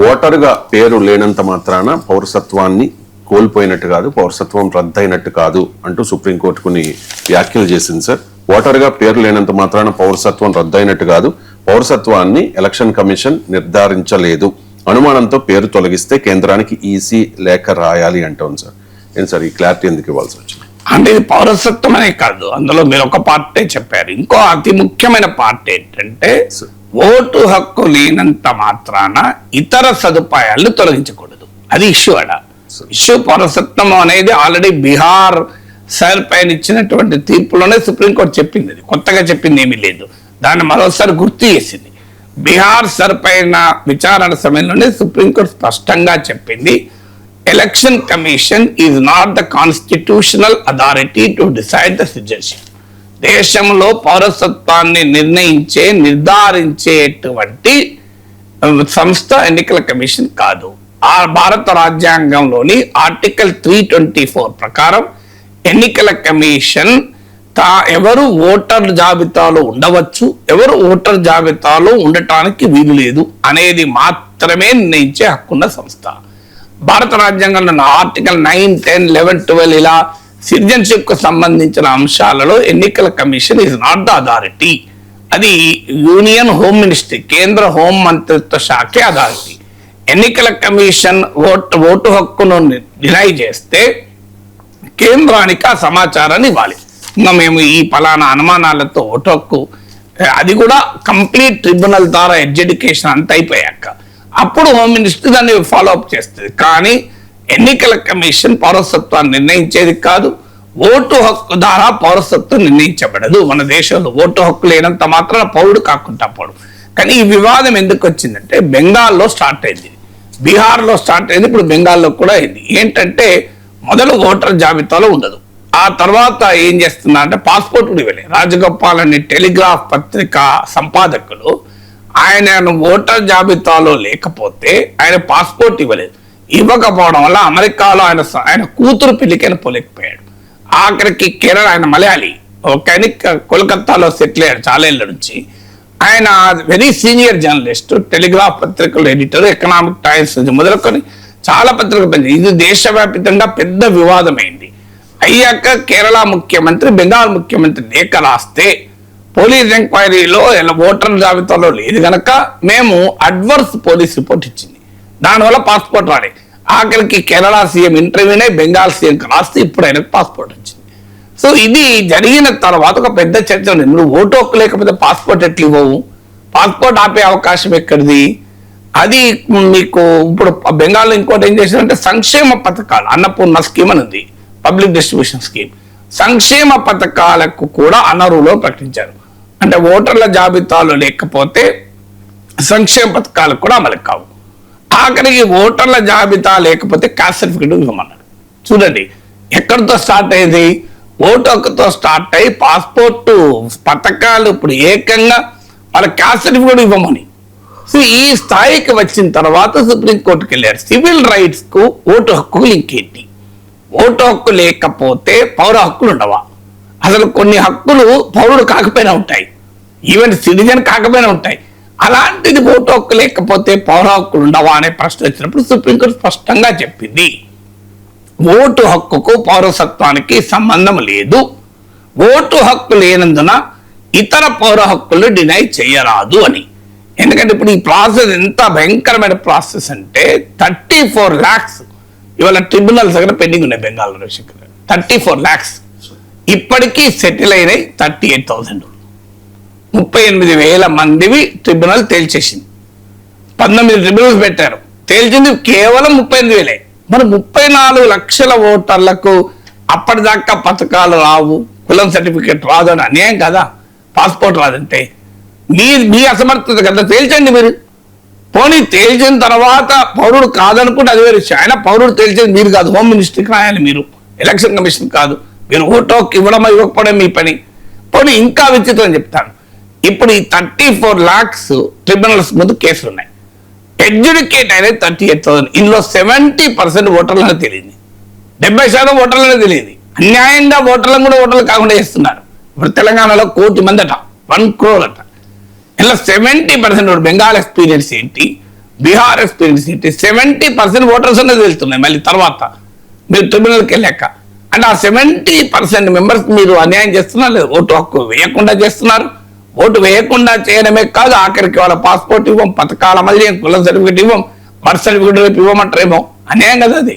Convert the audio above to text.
ఓటరుగా పేరు లేనంత మాత్రాన పౌరసత్వాన్ని కోల్పోయినట్టు కాదు, పౌరసత్వం రద్దయినట్టు కాదు అంటూ సుప్రీంకోర్టు కొన్ని వ్యాఖ్యలు చేసింది సార్. ఓటరుగా పేరు లేనంత మాత్రాన పౌరసత్వం రద్దయినట్టు కాదు, పౌరసత్వాన్ని ఎలక్షన్ కమిషన్ నిర్ధారించలేదు, అనుమానంతో పేరు తొలగిస్తే కేంద్రానికి ఈసీ లేఖ రాయాలి అంటోంది సార్. ఏంటి సార్ ఈ క్లారిటీ ఎందుకు ఇవ్వాల్సి వచ్చింది? అంటే ఇది పౌరసత్వం అనే కాదు, అందులో మీరు ఒక పార్టీ చెప్పారు. ఇంకో అతి ముఖ్యమైన పార్టీ ఏంటంటే ఓటు హక్కు లేనంత మాత్రాన ఇతర సదుపాయాలను తొలగించకూడదు. అది ఇష్యూ ఇష్యూ. పౌరసత్వం అనేది ఆల్రెడీ బీహార్ సార్ పైన ఇచ్చినటువంటి తీర్పులోనే సుప్రీంకోర్టు చెప్పింది. అది కొత్తగా చెప్పింది ఏమీ లేదు, దాన్ని మరోసారి గుర్తు చేసింది. బీహార్ సార్ పైన విచారణ సమయంలోనే సుప్రీంకోర్టు స్పష్టంగా చెప్పింది, election commission is not the constitutional authority to decide the citizenship. దేశంలో పౌరసత్వాన్ని నిర్ధారించేటువంటి సంస్థ ఎన్నికల కమిషన్ కాదు. ఆ భారత రాజ్యాంగంలోని ఆర్టికల్ 324 ప్రకారం ఎన్నికల కమిషన్ ఎవరు ఓటర్ జాబితాలో ఉండవచ్చు, ఎవరు ఓటర్ జాబితాలో ఉండటానికి వీలు లేదు అనేది మాత్రమే నిర్ణయించే హక్కున్న సంస్థ. భారత రాజ్యాంగంలో ఆర్టికల్ 9, 10, 11, 12 ఇలా సిటిజన్షిప్ కు సంబంధించిన అంశాలలో ఎన్నికల commission is not the authority. అది యూనియన్ హోమ్ మినిస్ట్రీ, కేంద్ర హోం మంత్రిత్వ శాఖే అథారిటీ. ఎన్నికల కమిషన్ ఓటు హక్కును డినై చేస్తే కేంద్రానికి ఆ సమాచారాన్ని ఇవ్వాలి. ఇంకా మేము ఈ ఫలానా అనుమానాలతో ఓటు హక్కు, అది కూడా కంప్లీట్ ట్రిబ్యునల్ ద్వారా ఎడ్యుకేషన్ అంత అయిపోయాక అప్పుడు హోమ్ మినిస్ట్రీ దాన్ని ఫాలో అప్ చేస్తుంది. కానీ ఎన్నికల కమిషన్ పౌరసత్వాన్ని నిర్ణయించేది కాదు, ఓటు హక్కు ద్వారా పౌరసత్వం నిర్ణయించబడదు. మన దేశంలో ఓటు హక్కు లేనంత మాత్రం పౌరుడు కాకుండా పోడు. కానీ ఈ వివాదం ఎందుకు వచ్చిందంటే బెంగాల్లో స్టార్ట్ అయింది, బీహార్లో స్టార్ట్ అయింది, ఇప్పుడు బెంగాల్లో కూడా అయింది. ఏంటంటే మొదలు ఓటర్ జాబితాలో ఉండదు, ఆ తర్వాత ఏం చేస్తున్నా అంటే పాస్పోర్ట్ కూడా ఇవ్వలేదు. రాజగోపాల్ అని టెలిగ్రాఫ్ పత్రిక సంపాదకులు ఆయన ఓటర్ జాబితాలో లేకపోతే ఆయన పాస్పోర్ట్ ఇవ్వలేదు. ఇవ్వకపోవడం వల్ల అమెరికాలో ఆయన కూతురు పెళ్లికి ఆయన పోలేకపోయాడు. ఆఖరికి కేరళ, ఆయన మలయాళీ, కానీ కోల్కతాలో సెటిల్ అయ్యాడు చాలా ఏళ్ళ నుంచి. ఆయన వెరీ సీనియర్ జర్నలిస్ట్, టెలిగ్రాఫ్ పత్రికలు ఎడిటర్, ఎకనామిక్ టైమ్స్ మొదలుకొని చాలా పత్రికలు పనిచేసి ఇది దేశవ్యాప్తంగా పెద్ద వివాదమైంది. అయ్యాక కేరళ ముఖ్యమంత్రి బెంగాల్ ముఖ్యమంత్రి లేఖ రాస్తే పోలీస్ ఎంక్వైరీలో ఓటర్ జాబితాలో లేదు కనుక మేము అడ్వర్స్ పోలీస్ రిపోర్ట్ ఇచ్చింది, దానివల్ల పాస్పోర్ట్ రాలేదు. ఆఖరికి కేరళ సీఎం ఇంటర్వ్యూనే బెంగాల్ సీఎంకి రాస్తే ఇప్పుడు ఆయనకు పాస్పోర్ట్ వచ్చింది. సో ఇది జరిగిన తర్వాత ఒక పెద్ద చర్చ ఉంది. నువ్వు ఓటు హక్కు లేకపోతే పాస్పోర్ట్ ఎట్లు ఇవ్వవు, పాస్పోర్ట్ ఆపే అవకాశం ఎక్కడిది? అది మీకు ఇప్పుడు బెంగాల్లో ఇంకోటి ఏం చేశారంటే సంక్షేమ పథకాలు, అన్నపూర్ణ స్కీమ్ అని ఉంది, పబ్లిక్ డిస్ట్రిబ్యూషన్ స్కీమ్, సంక్షేమ పథకాలకు కూడా అనర్హులు ప్రకటించారు. అంటే ఓటర్ల జాబితాలో లేకపోతే సంక్షేమ పథకాలకు కూడా అమలు కావు. ఆఖరికి ఓటర్ల జాబితా లేకపోతే కాస్ట్ సర్టిఫికేట్ ఇవ్వమన్నారు. చూడండి ఎక్కడితో స్టార్ట్ అయ్యేది, ఓటు హక్కుతో స్టార్ట్ అయ్యి పాస్పోర్ట్ పథకాలు ఇప్పుడు ఏకంగా వాళ్ళ కాస్ట్ సర్టిఫికేట్ ఇవ్వమని. సో ఈ స్థాయికి వచ్చిన తర్వాత సుప్రీంకోర్టుకి వెళ్ళారు. సివిల్ రైట్స్ కు ఓటు హక్కు లింక్ ఏంటి? ఓటు హక్కు లేకపోతే పౌర హక్కులు ఉండవా? అసలు కొన్ని హక్కులు పౌరుడు కాకపోయినా ఉంటాయి, ఈవెన్ సిటిజన్ కాకపోయినా ఉంటాయి. అలాంటిది ఓటు హక్కు లేకపోతే పౌర హక్కులు ఉండవా అనే ప్రశ్న వచ్చినప్పుడు సుప్రీంకోర్టు స్పష్టంగా చెప్పింది, ఓటు హక్కుకు పౌరసత్వానికి సంబంధం లేదు. ఓటు హక్కు లేనందున ఇతర పౌర హక్కులు డినై చేయరాదు అని. ఎందుకంటే ఇప్పుడు ఈ ప్రాసెస్ ఎంత భయంకరమైన ప్రాసెస్ అంటే 34 lakhs ఇవాళ ట్రిబ్యునల్స్ దగ్గర పెండింగ్ ఉన్నాయి బెంగాల్లో. 34 lakhs ఇప్పటికీ సెటిల్ అయినాయి 38,000. 38,000 మందివి ట్రిబ్యునల్ తేల్చేసింది. 19 ట్రిబ్యునల్స్ పెట్టారు, తేల్చింది కేవలం 38,000. మరి 34 లక్షల ఓటర్లకు అప్పటిదాకా పథకాలు రావు, కులం సర్టిఫికేట్ రాదు అని అన్యాయం కదా? పాస్పోర్ట్ రాదంటే మీ అసమర్థత కదా, తేల్చండి మీరు. పోనీ తేల్చిన తర్వాత పౌరుడు కాదనుకుంటే అది వేరే విషయం. ఆయన పౌరుడు తేల్చేది మీరు కాదు, హోమ్ మినిస్ట్రీకి రాయాలి మీరు, ఎలక్షన్ కమిషన్ కాదు. మీరు ఓటు హక్కు ఇవ్వడం ఇవ్వకపోవడం మీ పని. పోనీ ఇంకా విచిత్రం చెప్తాను, ఇప్పుడు ఈ 34 lakhs ట్రిబ్యునల్స్ ముందు కేసులు ఉన్నాయి. ఎడ్యుకేట్ అనేది 38,000. ఇందులో 70% ఓటర్లను తెలియదు, 70% ఓటర్లను తెలియదు. అన్యాయంగా ఓటర్లను కూడా ఓటర్లు కాకుండా చేస్తున్నారు. ఇప్పుడు తెలంగాణలో 1 కోటి మంది అట, 1 crore అట. ఇలా 70% బెంగాల్ ఎక్స్పీరియన్స్ ఏంటి, బీహార్ ఎస్పీ సీట్ 70% ఓటర్స్ అనేది వెళ్తున్నాయి మళ్ళీ తర్వాత మీరు ట్రిబ్యునల్కి వెళ్ళాక. అంటే ఆ 70% మెంబర్స్ మీరు అన్యాయం చేస్తున్నారు లేదు, ఓటు హక్కు వేయకుండా చేస్తున్నారు. ఓటు వేయకుండా చేయడమే కాదు, ఆఖరికి వాళ్ళ పాస్పోర్ట్ ఇవ్వం, పథకాల అమలు చేయం, కుల సర్టిఫికేట్ ఇవ్వం, బర్త్ సర్టిఫికేట్ రేపు ఇవ్వమంటారేమో. అన్యాయం కదా అది.